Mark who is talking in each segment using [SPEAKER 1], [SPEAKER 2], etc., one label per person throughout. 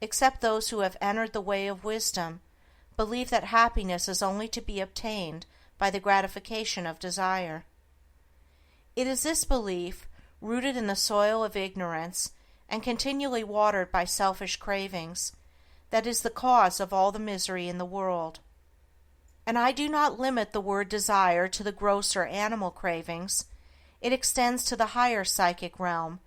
[SPEAKER 1] except those who have entered the way of wisdom, believe that happiness is only to be obtained by the gratification of desire. It is this belief, rooted in the soil of ignorance and continually watered by selfish cravings, that is the cause of all the misery in the world. And I do not limit the word desire to the grosser animal cravings. It extends to the higher psychic realm,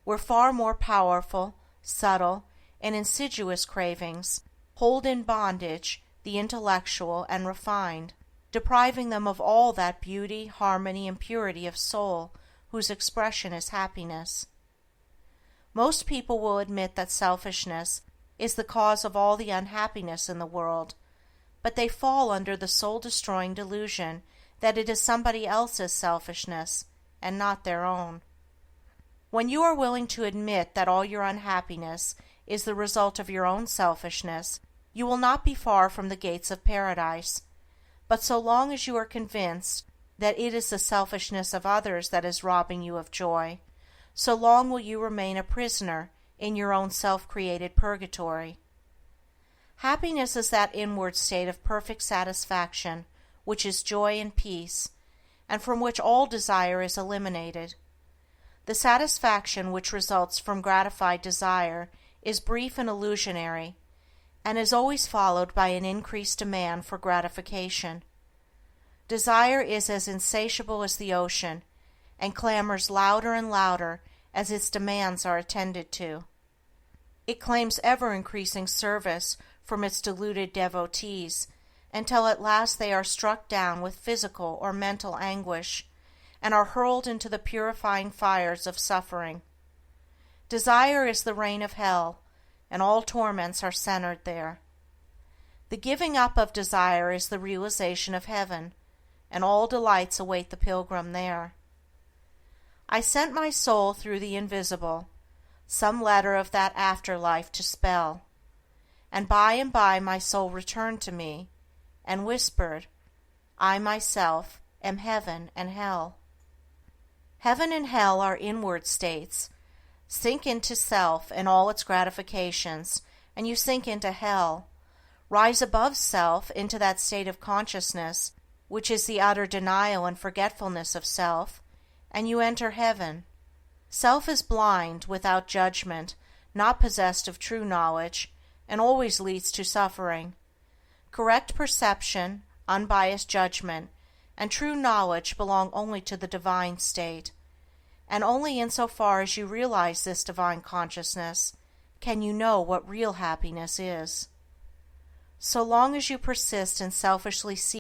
[SPEAKER 1] where far more powerful, subtle, and insidious cravings hold in bondage the intellectual and refined, depriving them of all that beauty, harmony, and purity of soul whose expression is happiness. Most people will admit that selfishness is the cause of all the unhappiness in the world, but they fall under the soul-destroying delusion that it is somebody else's selfishness and not their own. When you are willing to admit that all your unhappiness is the result of your own selfishness, you will not be far from the gates of paradise. But so long as you are convinced that it is the selfishness of others that is robbing you of joy, so long will you remain a prisoner in your own self-created purgatory. Happiness is that inward state of perfect satisfaction which is joy and peace, and from which all desire is eliminated. The satisfaction which results from gratified desire is brief and illusionary, and is always followed by an increased demand for gratification. Desire is as insatiable as the ocean, and clamors louder and louder as its demands are attended to. It claims ever-increasing service from its deluded devotees, until at last they are struck down with physical or mental anguish, and are hurled into the purifying fires of suffering. Desire is the reign of hell, and all torments are centered there. The giving up of desire is the realization of heaven, and all delights await the pilgrim there. I sent my soul through the invisible, some letter of that afterlife to spell, and by my soul returned to me, and whispered, I myself am heaven and hell. Heaven and hell are inward states. Sink into self and all its gratifications, and you sink into hell. Rise above self into that state of consciousness which is the utter denial and forgetfulness of self, and you enter heaven. Self is blind, without judgment, not possessed of true knowledge, and always leads to suffering. Correct perception, unbiased judgment, and true knowledge belong only to the divine state, and only in so far as you realize this divine consciousness can you know what real happiness is. So long as you persist in selfishly seeking